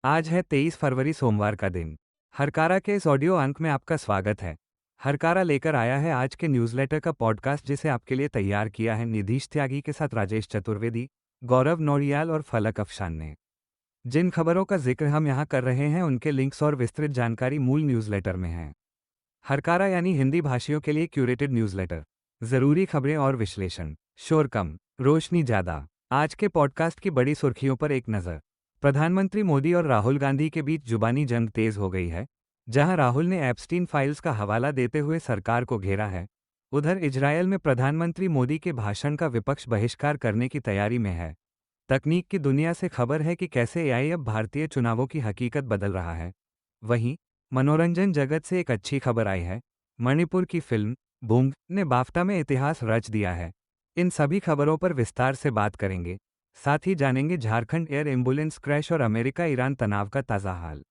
आज है 23 फरवरी सोमवार का दिन। हरकारा के इस ऑडियो अंक में आपका स्वागत है। हरकारा लेकर आया है आज के न्यूज़लेटर का पॉडकास्ट, जिसे आपके लिए तैयार किया है निधीश त्यागी के साथ राजेश चतुर्वेदी, गौरव नौरियाल और फलक अफशान ने। जिन खबरों का जिक्र हम यहाँ कर रहे हैं उनके लिंक्स और विस्तृत जानकारी मूल न्यूज़लेटर में है। हरकारा यानी हिंदी भाषियों के लिए क्यूरेटेड न्यूज़लेटर। ज़रूरी खबरें और विश्लेषण, शोर कम, रोशनी ज़्यादा। आज के पॉडकास्ट की बड़ी सुर्खियों पर एक नज़र। प्रधानमंत्री मोदी और राहुल गांधी के बीच जुबानी जंग तेज हो गई है। जहां राहुल ने एप्स्टीन फाइल्स का हवाला देते हुए सरकार को घेरा है, उधर इजरायल में प्रधानमंत्री मोदी के भाषण का विपक्ष बहिष्कार करने की तैयारी में है। तकनीक की दुनिया से खबर है कि कैसे एआई अब भारतीय चुनावों की हकीकत बदल रहा है। वहीं मनोरंजन जगत से एक अच्छी खबर आई है। मणिपुर की फिल्म बूंग ने बाफ्टा में इतिहास रच दिया है। इन सभी खबरों पर विस्तार से बात करेंगे। साथ ही जानेंगे झारखंड एयर एम्बुलेंस क्रैश और अमेरिका ईरान तनाव का ताज़ा हाल।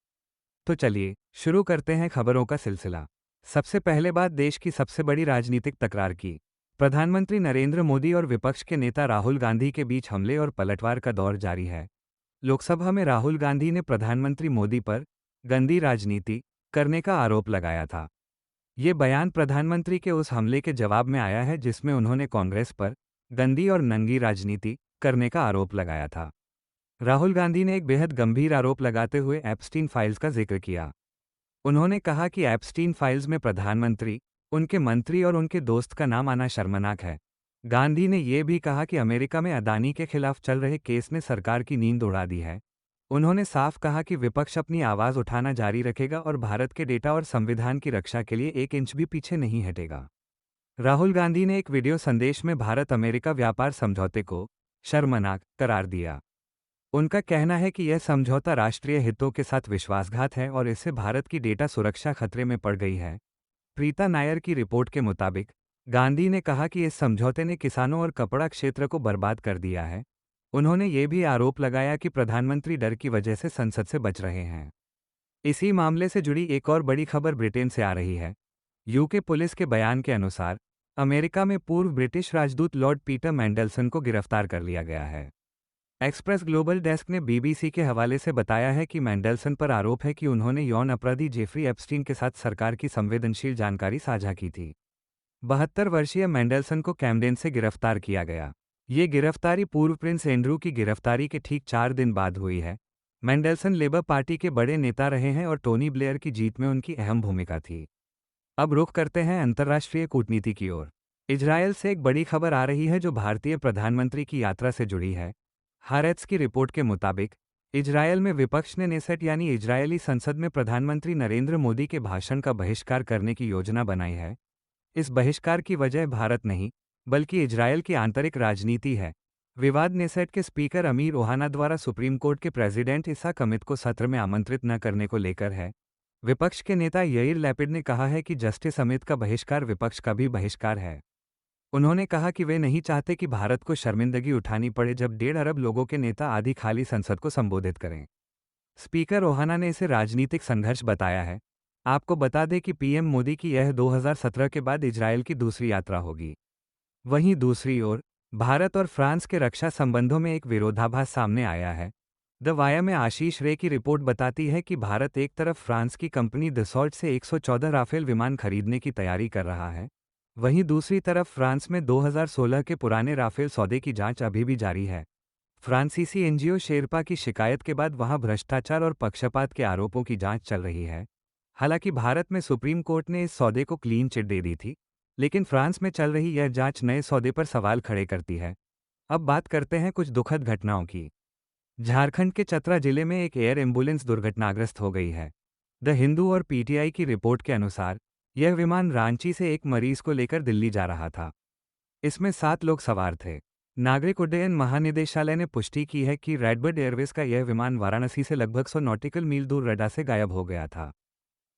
तो चलिए शुरू करते हैं खबरों का सिलसिला। सबसे पहले बात देश की सबसे बड़ी राजनीतिक तकरार की। प्रधानमंत्री नरेंद्र मोदी और विपक्ष के नेता राहुल गांधी के बीच हमले और पलटवार का दौर जारी है। लोकसभा में राहुल गांधी ने प्रधानमंत्री मोदी पर गंदी राजनीति करने का आरोप लगाया था। ये बयान प्रधानमंत्री के उस हमले के जवाब में आया है जिसमें उन्होंने कांग्रेस पर गंदी और नंगी राजनीति करने का आरोप लगाया था। राहुल गांधी ने एक बेहद गंभीर आरोप लगाते हुए एप्स्टीन फाइल्स का जिक्र किया। उन्होंने कहा कि एप्स्टीन फाइल्स में प्रधानमंत्री, उनके मंत्री और उनके दोस्त का नाम आना शर्मनाक है। गांधी ने यह भी कहा कि अमेरिका में अदानी के खिलाफ चल रहे केस ने सरकार की नींद उड़ा दी है। उन्होंने साफ कहा कि विपक्ष अपनी आवाज उठाना जारी रखेगा और भारत के डेटा और संविधान की रक्षा के लिए एक इंच भी पीछे नहीं हटेगा। राहुल गांधी ने एक वीडियो संदेश में भारत अमेरिका व्यापार समझौते को शर्मनाक करार दिया। उनका कहना है कि यह समझौता राष्ट्रीय हितों के साथ विश्वासघात है और इससे भारत की डेटा सुरक्षा खतरे में पड़ गई है। प्रीता नायर की रिपोर्ट के मुताबिक गांधी ने कहा कि इस समझौते ने किसानों और कपड़ा क्षेत्र को बर्बाद कर दिया है। उन्होंने ये भी आरोप लगाया कि प्रधानमंत्री डर की वजह से संसद से बच रहे हैं। इसी मामले से जुड़ी एक और बड़ी खबर ब्रिटेन से आ रही है। यूके पुलिस के बयान के अनुसार अमेरिका में पूर्व ब्रिटिश राजदूत लॉर्ड पीटर मैंडेलसन को गिरफ्तार कर लिया गया है। एक्सप्रेस ग्लोबल डेस्क ने बीबीसी के हवाले से बताया है कि मैंडेलसन पर आरोप है कि उन्होंने यौन अपराधी जेफरी एप्स्टीन के साथ सरकार की संवेदनशील जानकारी साझा की थी। 72 वर्षीय मैंडेलसन को कैमडेन से गिरफ्तार किया गया। ये गिरफ्तारी पूर्व प्रिंस एंड्रू की गिरफ्तारी के ठीक 4 दिन बाद हुई है। मैंडेलसन लेबर पार्टी के बड़े नेता रहे हैं और टोनी ब्लेयर की जीत में उनकी अहम भूमिका थी। अब रुख करते हैं अंतर्राष्ट्रीय कूटनीति की ओर। इजरायल से एक बड़ी खबर आ रही है जो भारतीय प्रधानमंत्री की यात्रा से जुड़ी है। हारेट्स की रिपोर्ट के मुताबिक इजरायल में विपक्ष ने नेसेट यानी इजरायली संसद में प्रधानमंत्री नरेंद्र मोदी के भाषण का बहिष्कार करने की योजना बनाई है। इस बहिष्कार की वजह भारत नहीं बल्कि इजरायल की आंतरिक राजनीति है। विवाद नेसेट के स्पीकर अमीर ओहाना द्वारा सुप्रीम कोर्ट के प्रेसिडेंट इसाक अमित को सत्र में आमंत्रित न करने को लेकर है। विपक्ष के नेता याइर लैपिड ने कहा है कि जस्टिस अमित का बहिष्कार विपक्ष का भी बहिष्कार है। उन्होंने कहा कि वे नहीं चाहते कि भारत को शर्मिंदगी उठानी पड़े जब 1.5 अरब लोगों के नेता आधी खाली संसद को संबोधित करें। स्पीकर ओहाना ने इसे राजनीतिक संघर्ष बताया है। आपको बता दें कि पीएम मोदी की यह 2017 के बाद इजरायल की दूसरी यात्रा होगी। वहीं दूसरी ओर भारत और फ्रांस के रक्षा संबंधों में एक विरोधाभास सामने आया है। द वायर में आशीष रे की रिपोर्ट बताती है कि भारत एक तरफ फ्रांस की कंपनी दसॉल्ट से 114 राफेल विमान खरीदने की तैयारी कर रहा है, वहीं दूसरी तरफ फ्रांस में 2016 के पुराने राफेल सौदे की जांच अभी भी जारी है। फ्रांसीसी एनजीओ शेरपा की शिकायत के बाद वहां भ्रष्टाचार और पक्षपात के आरोपों की जांच चल रही है। हालांकि भारत में सुप्रीम कोर्ट ने इस सौदे को क्लीन चिट दे दी थी, लेकिन फ्रांस में चल रही यह जांच नए सौदे पर सवाल खड़े करती है। अब बात करते हैं कुछ दुखद घटनाओं की। झारखंड के चतरा जिले में एक एयर एम्बुलेंस दुर्घटनाग्रस्त हो गई है। द हिंदू और पीटीआई की रिपोर्ट के अनुसार यह विमान रांची से एक मरीज को लेकर दिल्ली जा रहा था। इसमें 7 लोग सवार थे। नागरिक उड्डयन महानिदेशालय ने पुष्टि की है कि रेडबर्ड एयरवेज का यह विमान वाराणसी से लगभग 100 नॉटिकल मील दूर रडा से गायब हो गया था।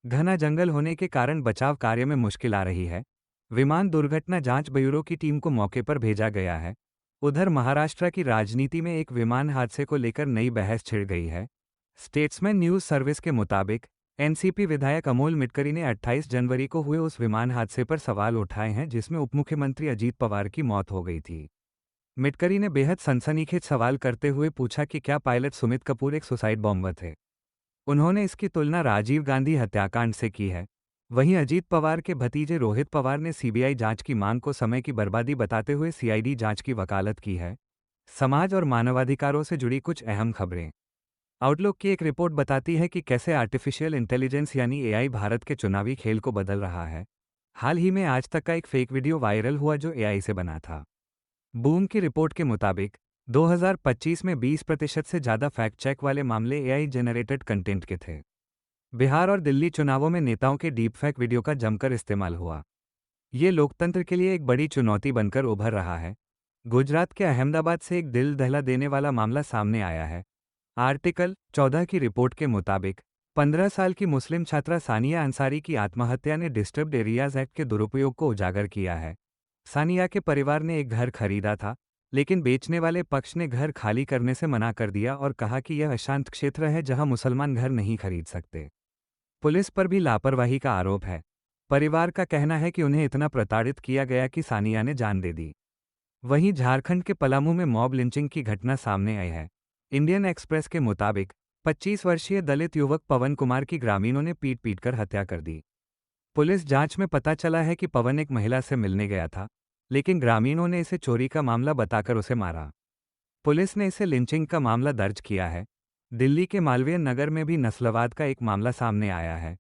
घना जंगल होने के कारण बचाव कार्य में मुश्किल आ रही है। विमान दुर्घटना जांच ब्यूरो की टीम को मौके पर भेजा गया है। उधर महाराष्ट्र की राजनीति में एक विमान हादसे को लेकर नई बहस छिड़ गई है। स्टेट्समैन न्यूज सर्विस के मुताबिक एनसीपी विधायक अमोल मिटकरी ने 28 जनवरी को हुए उस विमान हादसे पर सवाल उठाए हैं जिसमें उपमुख्यमंत्री अजीत पवार की मौत हो गई थी। मिटकरी ने बेहद सनसनीखेज सवाल करते हुए पूछा कि क्या पायलट सुमित कपूर एक सुसाइड बॉम्बर थे। उन्होंने इसकी तुलना राजीव गांधी हत्याकांड से की है। वहीं अजीत पवार के भतीजे रोहित पवार ने सीबीआई जांच की मांग को समय की बर्बादी बताते हुए सीआईडी जांच की वकालत की है। समाज और मानवाधिकारों से जुड़ी कुछ अहम खबरें। आउटलुक की एक रिपोर्ट बताती है कि कैसे आर्टिफिशियल इंटेलिजेंस यानी एआई भारत के चुनावी खेल को बदल रहा है। हाल ही में आज तक का एक फेक वीडियो वायरल हुआ जो एआई से बना था। बूम की रिपोर्ट के मुताबिक 2025 में 20% से ज़्यादा फैक्ट चेक वाले मामले एआई जनरेटेड कंटेंट के थे। बिहार और दिल्ली चुनावों में नेताओं के डीप फेक वीडियो का जमकर इस्तेमाल हुआ। ये लोकतंत्र के लिए एक बड़ी चुनौती बनकर उभर रहा है। गुजरात के अहमदाबाद से एक दिल दहला देने वाला मामला सामने आया है। आर्टिकल 14 की रिपोर्ट के मुताबिक 15 साल की मुस्लिम छात्रा सानिया अंसारी की आत्महत्या ने डिस्टर्ब्ड एरियाज एक्ट के दुरुपयोग को उजागर किया है। सानिया के परिवार ने एक घर खरीदा था, लेकिन बेचने वाले पक्ष ने घर खाली करने से मना कर दिया और कहा कि यह अशांत क्षेत्र है जहां मुसलमान घर नहीं खरीद सकते। पुलिस पर भी लापरवाही का आरोप है। परिवार का कहना है कि उन्हें इतना प्रताड़ित किया गया कि सानिया ने जान दे दी। वहीं झारखंड के पलामू में मॉब लिंचिंग की घटना सामने आई है। इंडियन एक्सप्रेस के मुताबिक 25 वर्षीय दलित युवक पवन कुमार की ग्रामीणों ने पीट पीट कर हत्या कर दी। पुलिस जांच में पता चला है कि पवन एक महिला से मिलने गया था, लेकिन ग्रामीणों ने इसे चोरी का मामला बताकर उसे मारा। पुलिस ने इसे लिंचिंग का मामला दर्ज किया है। दिल्ली के मालवीय नगर में भी नस्लवाद का एक मामला सामने आया है।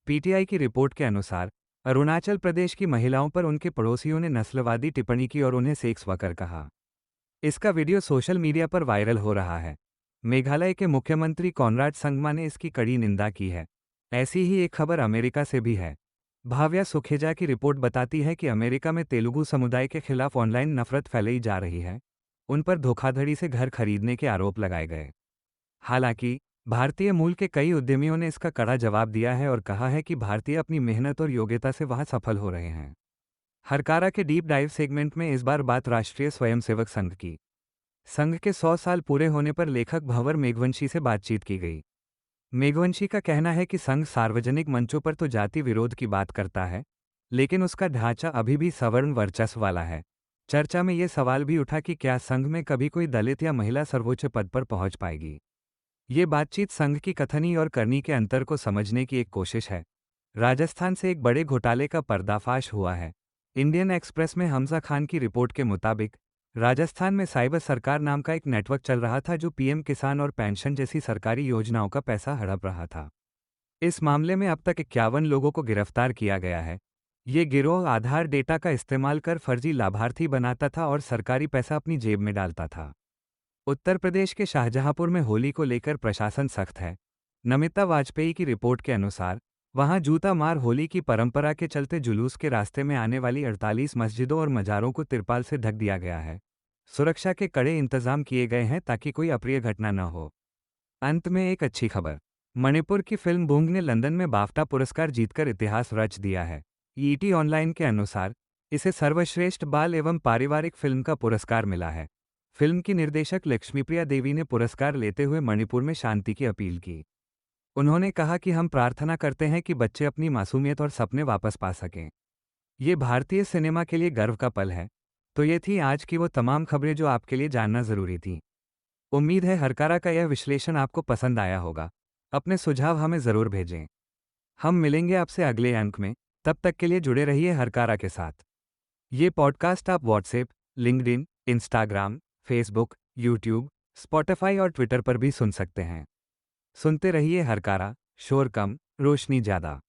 पीटीआई की रिपोर्ट के अनुसार अरुणाचल प्रदेश की महिलाओं पर उनके पड़ोसियों ने नस्लवादी टिप्पणी की और उन्हें सेक्स वर्कर कहा। इसका वीडियो सोशल मीडिया पर वायरल हो रहा है। मेघालय के मुख्यमंत्री कॉनराड संगमा ने इसकी कड़ी निंदा की है। ऐसी ही एक खबर अमेरिका से भी है। भाव्या सुखेजा की रिपोर्ट बताती है कि अमेरिका में तेलुगु समुदाय के खिलाफ ऑनलाइन नफरत फैलाई जा रही है। उन पर धोखाधड़ी से घर खरीदने के आरोप लगाए गए। हालांकि भारतीय मूल के कई उद्यमियों ने इसका कड़ा जवाब दिया है और कहा है कि भारतीय अपनी मेहनत और योग्यता से वहां सफल हो रहे हैं। हरकारा के डीप डाइव सेगमेंट में इस बार बात राष्ट्रीय स्वयंसेवक संघ की। संघ के 100 साल पूरे होने पर लेखक भंवर मेघवंशी से बातचीत की गई। मेघवंशी का कहना है कि संघ सार्वजनिक मंचों पर तो जाति विरोध की बात करता है, लेकिन उसका ढांचा अभी भी सवर्ण वर्चस्व वाला है। चर्चा में ये सवाल भी उठा कि क्या संघ में कभी कोई दलित या महिला सर्वोच्च पद पर पहुंच पाएगी। ये बातचीत संघ की कथनी और करनी के अंतर को समझने की एक कोशिश है। राजस्थान से एक बड़े घोटाले का पर्दाफाश हुआ है। इंडियन एक्सप्रेस में हमजा खान की रिपोर्ट के मुताबिक राजस्थान में साइबर सरकार नाम का एक नेटवर्क चल रहा था जो पीएम किसान और पेंशन जैसी सरकारी योजनाओं का पैसा हड़प रहा था। इस मामले में अब तक 51 लोगों को गिरफ्तार किया गया है। ये गिरोह आधार डेटा का इस्तेमाल कर फर्जी लाभार्थी बनाता था और सरकारी पैसा अपनी जेब में डालता था। उत्तर प्रदेश के शाहजहांपुर में होली को लेकर प्रशासन सख्त है। नमिता वाजपेयी की रिपोर्ट के अनुसार वहां जूता मार होली की परंपरा के चलते जुलूस के रास्ते में आने वाली 48 मस्जिदों और मजारों को तिरपाल से ढक दिया गया है। सुरक्षा के कड़े इंतजाम किए गए हैं ताकि कोई अप्रिय घटना न हो। अंत में एक अच्छी खबर। मणिपुर की फिल्म बूंग ने लंदन में बाफ्टा पुरस्कार जीतकर इतिहास रच दिया है। ईटी ऑनलाइन के अनुसार इसे सर्वश्रेष्ठ बाल एवं पारिवारिक फिल्म का पुरस्कार मिला है। फिल्म की निर्देशक लक्ष्मीप्रिया देवी ने पुरस्कार लेते हुए मणिपुर में शांति की अपील की। उन्होंने कहा कि हम प्रार्थना करते हैं कि बच्चे अपनी मासूमियत और सपने वापस पा सकें। ये भारतीय सिनेमा के लिए गर्व का पल है। तो ये थी आज की वो तमाम खबरें जो आपके लिए जानना जरूरी थी। उम्मीद है हरकारा का यह विश्लेषण आपको पसंद आया होगा। अपने सुझाव हमें ज़रूर भेजें। हम मिलेंगे आपसे अगले अंक में। तब तक के लिए जुड़े रहिए हरकारा के साथ। ये पॉडकास्ट आप WhatsApp, LinkedIn, Instagram, Facebook, YouTube, Spotify और ट्विटर पर भी सुन सकते हैं। सुनते रहिए हरकारा, शोर कम, रोशनी ज़्यादा।